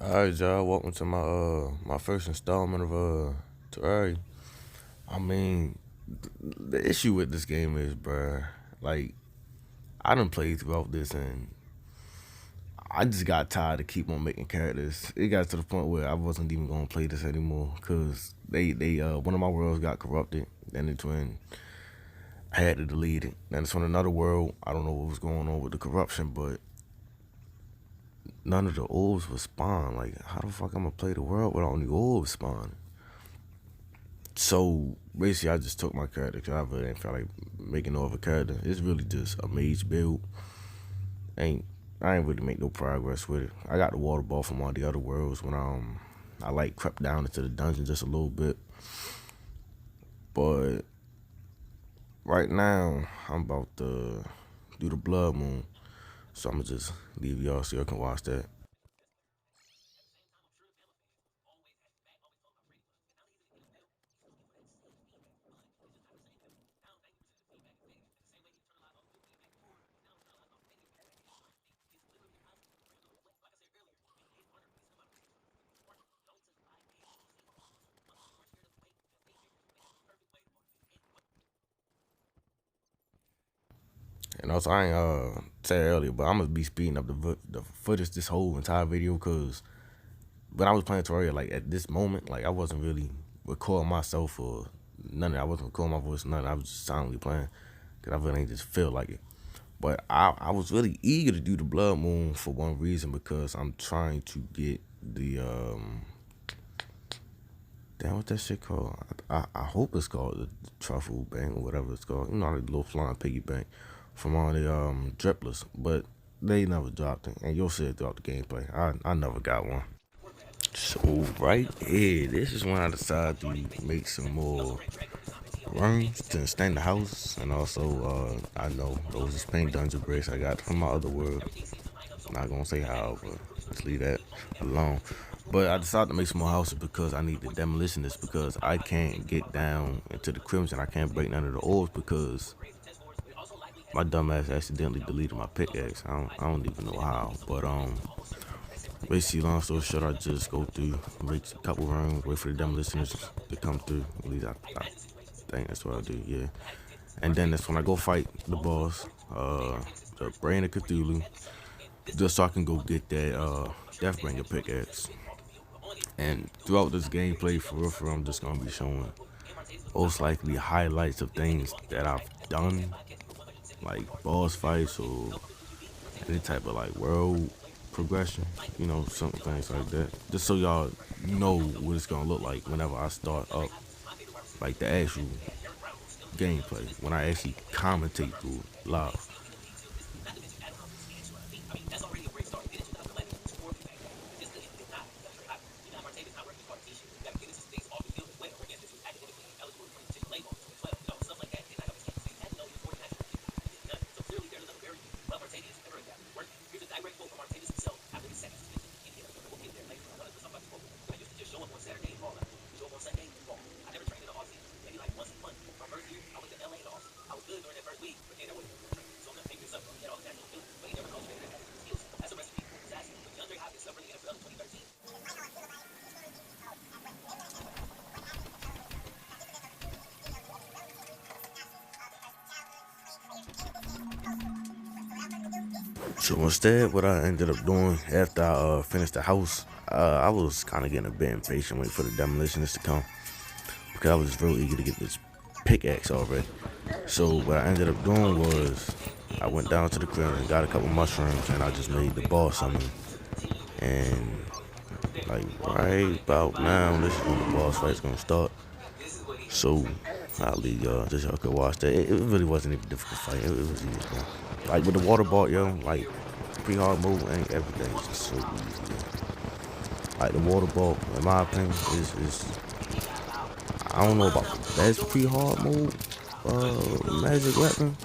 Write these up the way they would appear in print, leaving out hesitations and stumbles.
Alright, y'all. Welcome to my first installment of Terraria. I mean, the issue with this game is, bruh, like I done played throughout this, and I just got tired of keep on making characters. It got to the point where I wasn't even gonna play this anymore because they one of my worlds got corrupted. Then it's when I had to delete it. Then it's on another world. I don't know what was going on with the corruption, but none of the orbs would spawn. Like, how the fuck I'm gonna play the world without any orbs spawning? So basically, I just took my character because I really ain't feel like making no other character. It's really just a mage build. Ain't I ain't really make no progress with it. I got the water ball from all the other worlds when I like crept down into the dungeon just a little bit. But right now I'm about to do the blood moon, so I'm gonna just leave y'all so y'all can watch that. And also, I ain't said earlier, but I'm gonna be speeding up the footage this whole entire video because when I was playing Terraria, like at this moment, like I wasn't really recording myself or nothing. I wasn't recording my voice, nothing. I was just silently playing because I really ain't just feel like it. But I was really eager to do the Blood Moon for one reason because I'm trying to get the damn what that shit called. I hope it's called the truffle bank or whatever it's called. You know, the little flying piggy bank from all the dripplers, but they never dropped it, and you'll see it throughout the gameplay. I never got one. So right here, this is when I decided to make some more rooms to extend the house, and also I know those is paint dungeon bricks I got from my other world. Not gonna say how, but let's leave that alone. But I decided to make some more houses because I need the demolitionist because I can't get down into the crimson. I can't break none of the orbs because my dumbass accidentally deleted my pickaxe. I don't even know how, but basically, long story short, I just go through, make a couple runs, wait for the demolitioners to come through. At least I think that's what I do, yeah. And then that's when I go fight the boss, the Brain of Cthulhu, just so I can go get that Deathbringer pickaxe. And throughout this gameplay, for real, I'm just gonna be showing most likely highlights of things that I've done, like boss fights or any type of like world progression, some things like that. Just so y'all know what it's gonna look like whenever I start up, like the actual gameplay, when I actually commentate through it live. So instead, what I ended up doing after I finished the house, I was kind of getting a bit impatient waiting for the demolitionists to come because I was real eager to get this pickaxe already. So what I ended up doing was I went down to the crib and got a couple mushrooms and I just made the boss summon. And like right about now, this is when the boss fight's gonna start. So I'll leave y'all just so y'all could watch that. It really wasn't even a difficult fight. It was easy, man. Like with the water ball, yo, like pre-hard mode and everything is just so easy. Like the water ball, in my opinion, is I don't know about the best pre-hard mode magic weapon,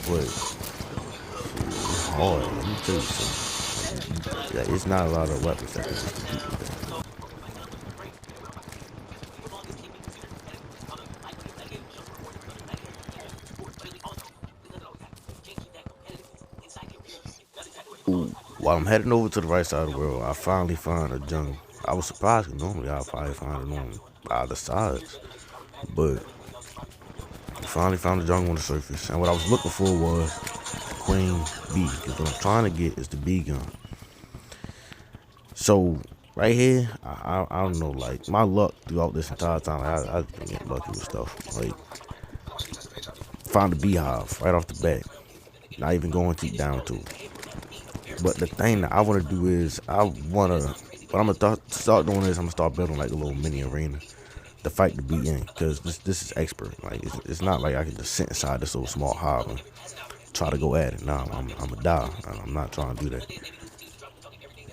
but it's hard. Let me tell you something. Yeah, it's not a lot of weapons that can just compete with that. While I'm heading over to the right side of the world, I finally find a jungle. I was surprised because normally I'll probably find it on either sides. But I finally found the jungle on the surface. And what I was looking for was the queen bee. Because what I'm trying to get is the bee gun. So right here, I don't know, like my luck throughout this entire time, I've been getting lucky with stuff. Like found a beehive right off the bat. Not even going deep down to it. But the thing that I want to do is what I'm gonna start doing is I'm gonna start building like a little mini arena to fight the bee in, because this is expert. Like it's not like I can just sit inside this little small hive and try to go at it. Nah, I'm gonna die. I'm not trying to do that.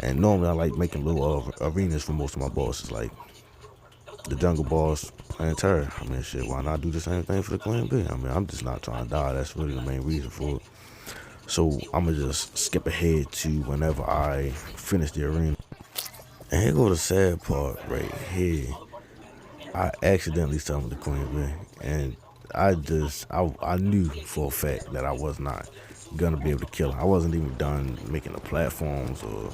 And normally I like making little arenas for most of my bosses, like the jungle boss and Terraria. I mean, shit, why not do the same thing for the queen bee? I mean, I'm just not trying to die. That's really the main reason for it. So I'm gonna just skip ahead to whenever I finish the arena. And here go the sad part right here. I accidentally summoned the queen bee, and I knew for a fact that I was not gonna be able to kill her. I wasn't even done making the platforms, or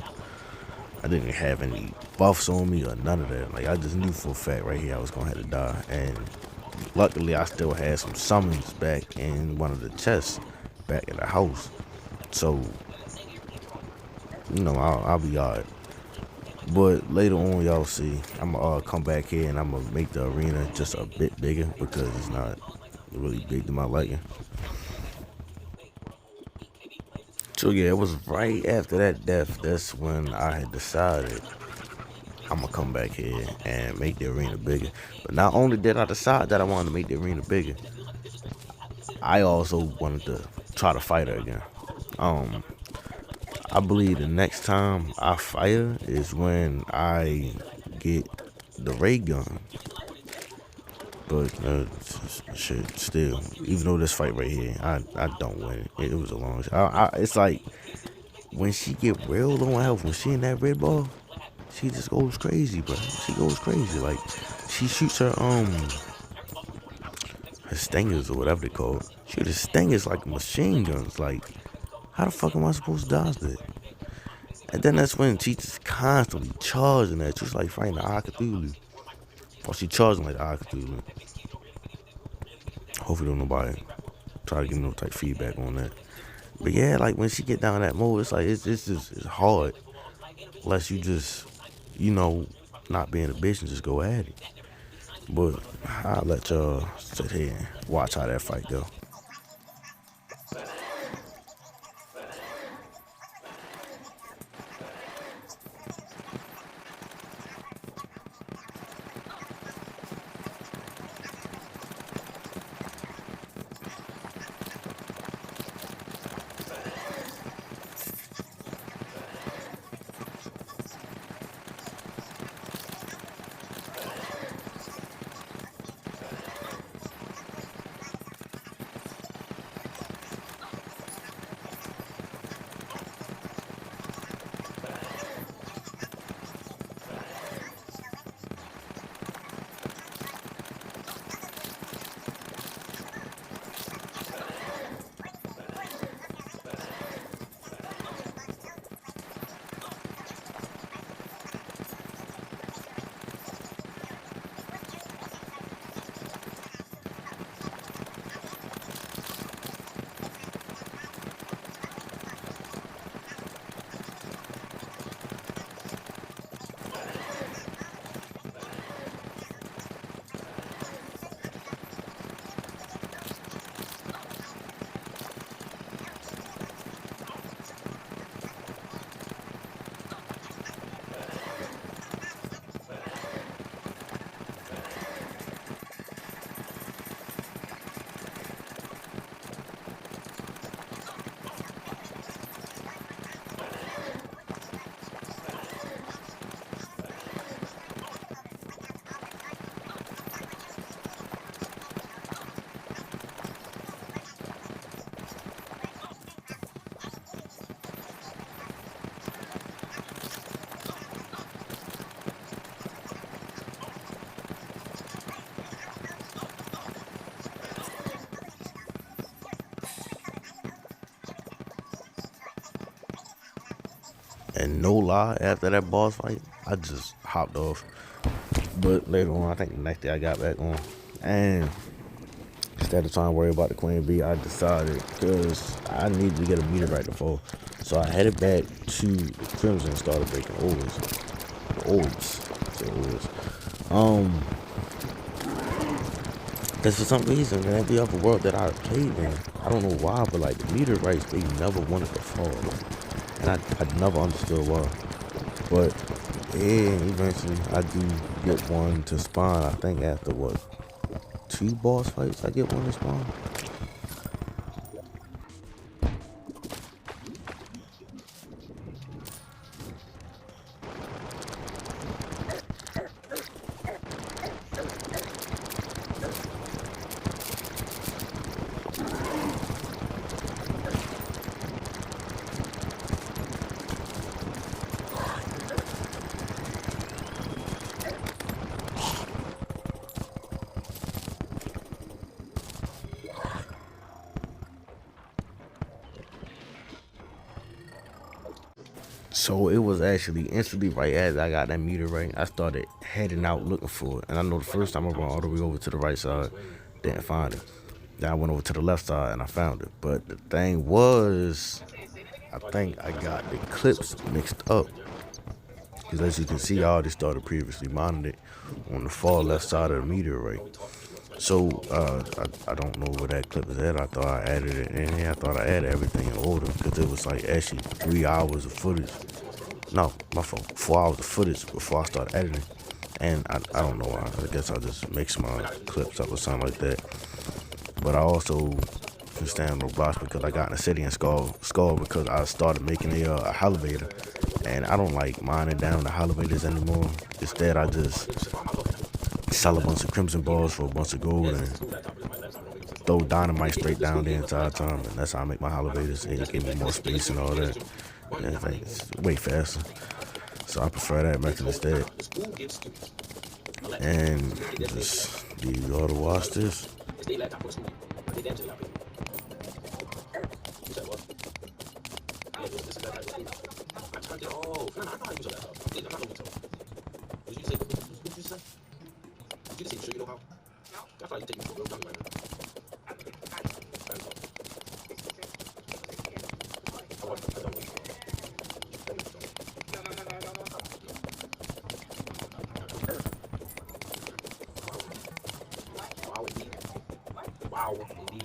I didn't have any buffs on me or none of that. Like I just knew for a fact right here I was gonna have to die. And luckily I still had some summons back in one of the chests back at the house. So, I'll be alright. But later on, y'all see, I'm gonna come back here and I'm gonna make the arena just a bit bigger because it's not really big to my liking. So yeah, it was right after that death that's when I had decided I'm gonna come back here and make the arena bigger. But not only did I decide that I wanted to make the arena bigger, I also wanted to try to fight her again. Um, I believe the next time I fight her is when I get the ray gun. But shit, still, even though this fight right here, I don't win it. It was a long shot. It's like when she get real low on health, when she in that red ball, she just goes crazy, bro. She goes crazy. Like she shoots her stingers or whatever they call it. Shoot, her stingers like machine guns. Like how the fuck am I supposed to dodge that? And then that's when she just constantly charging at you. It's like fighting the Eye Cthulhu. Or she charging like the Eye Cthulhu. Hopefully don't nobody try to give me no type feedback on that. But yeah, like when she get down that mode, it's like it's hard. Unless you just, not being a bitch and just go at it. But I'll let y'all sit here and watch how that fight go. And no lie, after that boss fight, I just hopped off. But later on, I think the next day I got back on. And instead of trying to worry about the Queen Bee, I decided because I needed to get a meteorite to fall. So I headed back to the Crimson and started breaking orbs. Orbs. Say orbs. Because for some reason, in every other world that I played in, I don't know why, but like the meteorites, they never wanted to fall. And I never understood why. But yeah, eventually I do get one to spawn. I think after what, 2 boss fights, I get one to spawn. So it was actually instantly right as I got that meteorite, I started heading out looking for it. And I know the first time I went all the way over to the right side, didn't find it. Then I went over to the left side and I found it. But the thing was, I think I got the clips mixed up. Because as you can see, I already started previously mining it on the far left side of the meteorite. So I don't know where that clip is at. I thought I added it in here. I thought I added everything in order because it was like actually 3 hours of footage. No, my fault. 4 hours of footage before I started editing. And I don't know why. I guess I just mix my clips up or something like that. But I also can stand no box because I got in the city and skull because I started making a elevator. And I don't like mining down the elevators anymore. Instead, I just sell a bunch of crimson balls for a bunch of gold and throw dynamite straight down the entire time. And that's how I make my elevators. And it give me more space and all that. And it's way faster. So I prefer that method instead. And just leave y'all to watch this. Wow, indeed.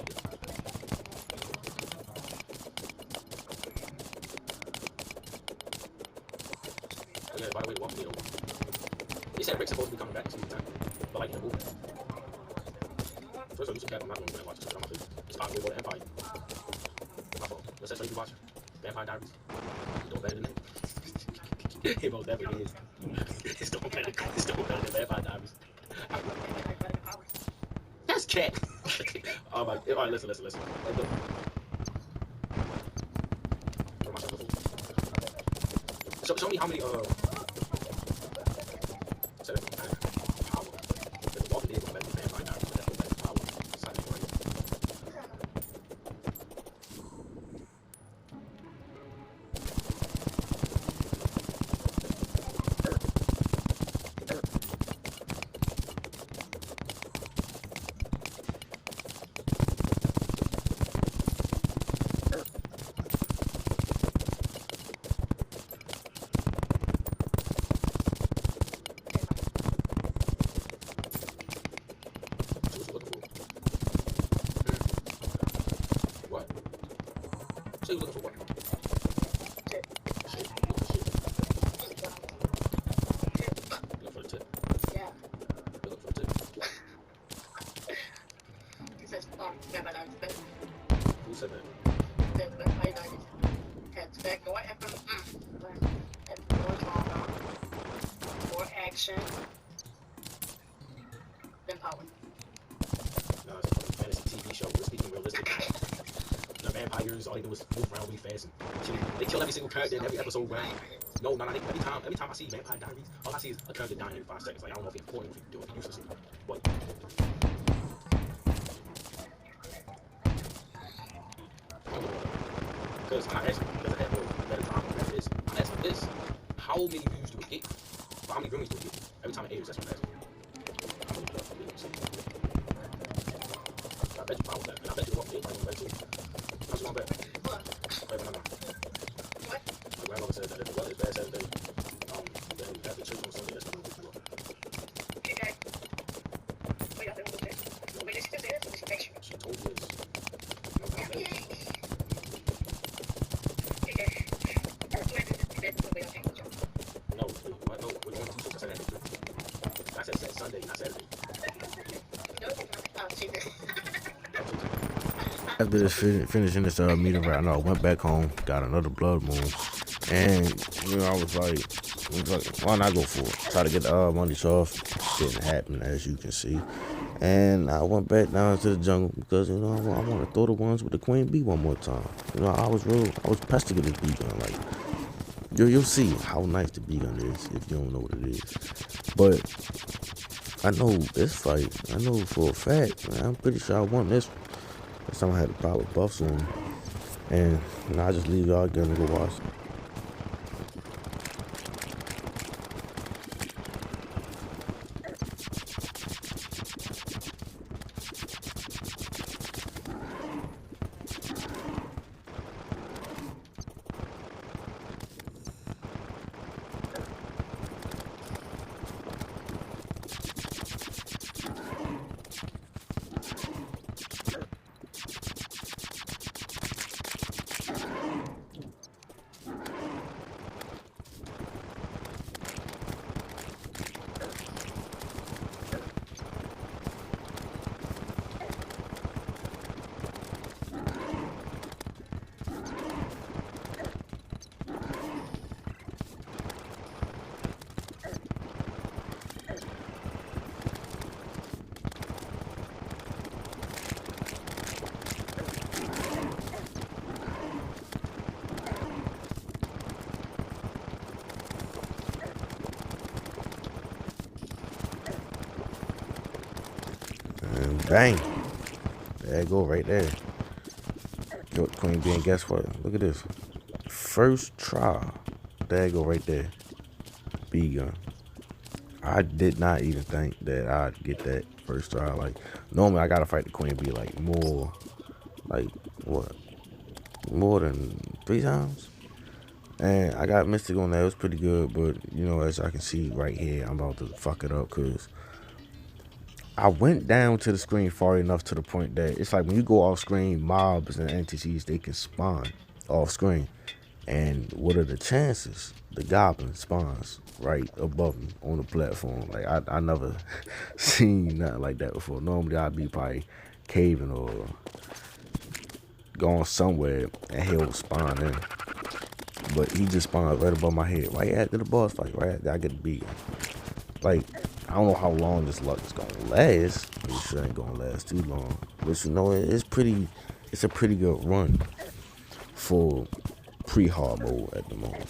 Oh, yeah, by the way, one video. They said Rick's supposed to be coming back in season 10, but like in the movie. First, I used to cap, I'm not going to watch this, but it's possible to go to Empire. My fault. What's that show you watch? Vampire Diaries? You know better than that? It most definitely is. It's still better than Vampire Diaries. That's cat. Oh my, alright, listen. Show me how many, power. There's a Walking Dead going back to Vampire Diaries, but that's back to power. So you looking for what? Shit. Looking for the tip. Yeah. You're looking for the tip. It says, Vampire Diaries. Who said that? Vampire Diaries. Cats back. More effort. And more drama. More action. Than power. No, it's a fantasy TV show. We're speaking realistically. The vampires, all they do is move around really fast and kill. They kill every single character in every episode. Right? No, every time I see Vampire Diaries, all I see is a character dying every 5 seconds. Like I don't know if it's important, if you do it uselessly. What? Because I asked, because I had no better drama than this. I asked, this, how many views do it get? Or how many viewings do it get? Every time it airs, that's what I'm asking. How many plus videos? I bet you power that. And I bet you the one probably gonna bet too. How's it going back? What? Right when I'm out. What? My grandmother said that if the weather is bad Saturday, then after church on Sunday, that's not gonna go up. Okay. Wait, I don't know. Wait, did she just say that? Or did she text you? She told me this. After this finishing this meeting right now, I went back home, got another blood moon, and I was like, why not go for it? Try to get the money off. Didn't happen, as you can see. And I went back down to the jungle because I want to throw the ones with the queen bee one more time. I was pressed to get this bee gun. Like you'll see how nice the bee gun is if you don't know what it is. But I know this fight. I know for a fact. Man, I'm pretty sure I won this one. Last time I had the power buffs on, and I just leave y'all again to go watch. And bang. There you go, right there. Good queen bee, and guess what? Look at this. First try. There you go, right there. Bee gun. I did not even think that I'd get that first try. Like, normally I gotta fight the queen bee like more, like what? More than 3 times? And I got Mystic on that. It was pretty good, but as I can see right here, I'm about to fuck it up because I went down to the screen far enough to the point that it's like when you go off screen, mobs and NTCs, they can spawn off screen. And what are the chances? The goblin spawns right above me on the platform. Like I never seen nothing like that before. Normally I'd be probably caving or going somewhere and he'll spawn in. But he just spawned right above my head, right after the boss fight, right after I get the beat. Like, I don't know how long this luck is gonna last. It sure ain't gonna last too long. But it's a pretty good run for pre-hard mode at the moment.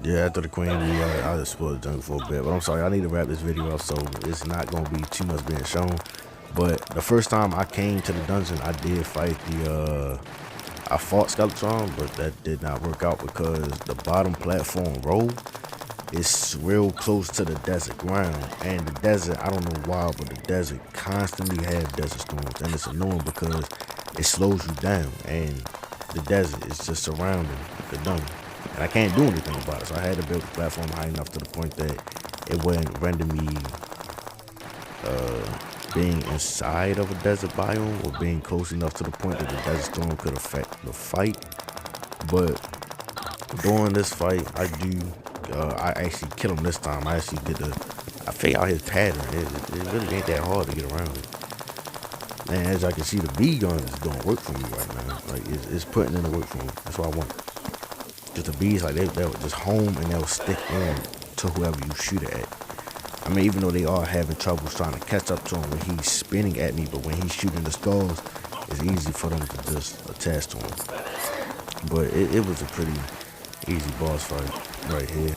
Yeah, after the queen bee, I just spoiled the jungle for a bit. But I'm sorry, I need to wrap this video up so it's not gonna be too much being shown. But the first time I came to the dungeon, I did fight I fought Skeletron, but that did not work out because the bottom platform row is real close to the desert ground. And the desert, I don't know why, but the desert constantly have desert storms. And it's annoying because it slows you down. And the desert is just surrounding the dungeon. And I can't do anything about it. So I had to build the platform high enough to the point that it wouldn't render me being inside of a desert biome or being close enough to the point that the desert storm could affect the fight. But during this fight, I actually kill him this time. I figure out his pattern. It really ain't that hard to get around it. And as I can see, the bee gun is doing work for me right now. Like it's putting in the work for me. That's what I want. Just the bees, like they'll just home and they'll stick on to whoever you shoot it at. I mean, even though they are having trouble trying to catch up to him when he's spinning at me, but when he's shooting the skulls, it's easy for them to just attach to him. But it was a pretty easy boss fight right here.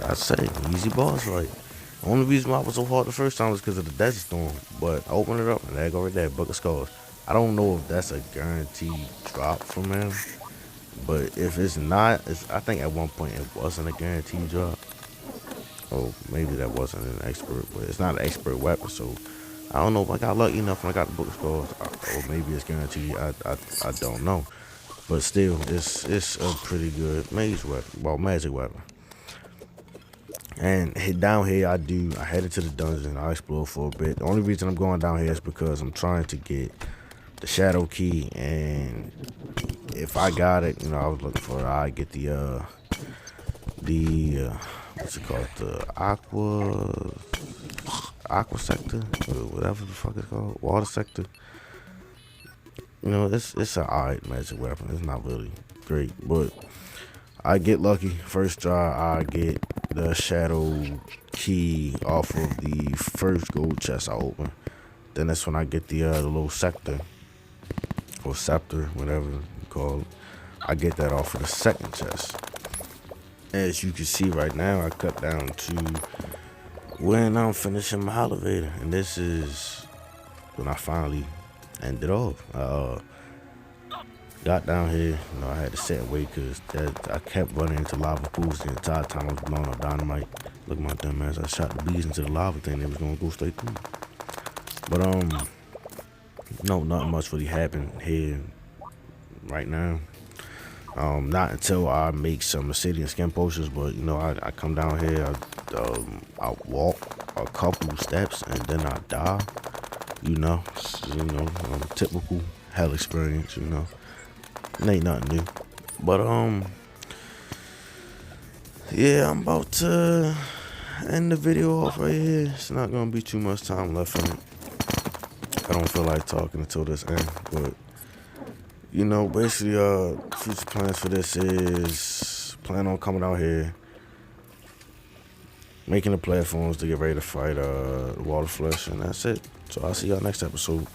I say easy boss fight. Only reason why it was so hard the first time was because of the desert storm. But I opened it up and there go right there, Book of Skulls. I don't know if that's a guaranteed drop from him, but if it's not, I think at one point it wasn't a guaranteed drop. Or maybe that wasn't an expert, but it's not an expert weapon, so I don't know if I got lucky enough when I got the Book of Skulls, or maybe it's guaranteed. I don't know, but still, it's a pretty good mage weapon, well, magic weapon. And down here, I headed to the dungeon. I explored for a bit. The only reason I'm going down here is because I'm trying to get the shadow key, and if I got it, I was looking for it. I get the what's it called, the aqua sector, or whatever the fuck it's called, water sector. It's an alright magic weapon. It's not really great, but I get lucky. First try, I get the shadow key off of the first gold chest I open. Then that's when I get the little sector, or scepter, whatever you call it. I get that off of the second chest. As you can see right now, I cut down to when I'm finishing my elevator, and this is when I finally ended off. Got down here, I had to sit and wait because I kept running into lava pools the entire time I was blowing up dynamite. Look at my dumb ass. I shot the bees into the lava thing. They was gonna go straight through. But no, nothing much really happened here right now. Not until I make some obsidian skin potions, but I come down here, I walk a couple steps and then I die. Typical hell experience. It ain't nothing new. But yeah, I'm about to end the video off right here. It's not gonna be too much time left from it. I don't feel like talking until this end, but basically, future plans for this is plan on coming out here, making the platforms to get ready to fight water flesh, and that's it. So I'll see y'all next episode.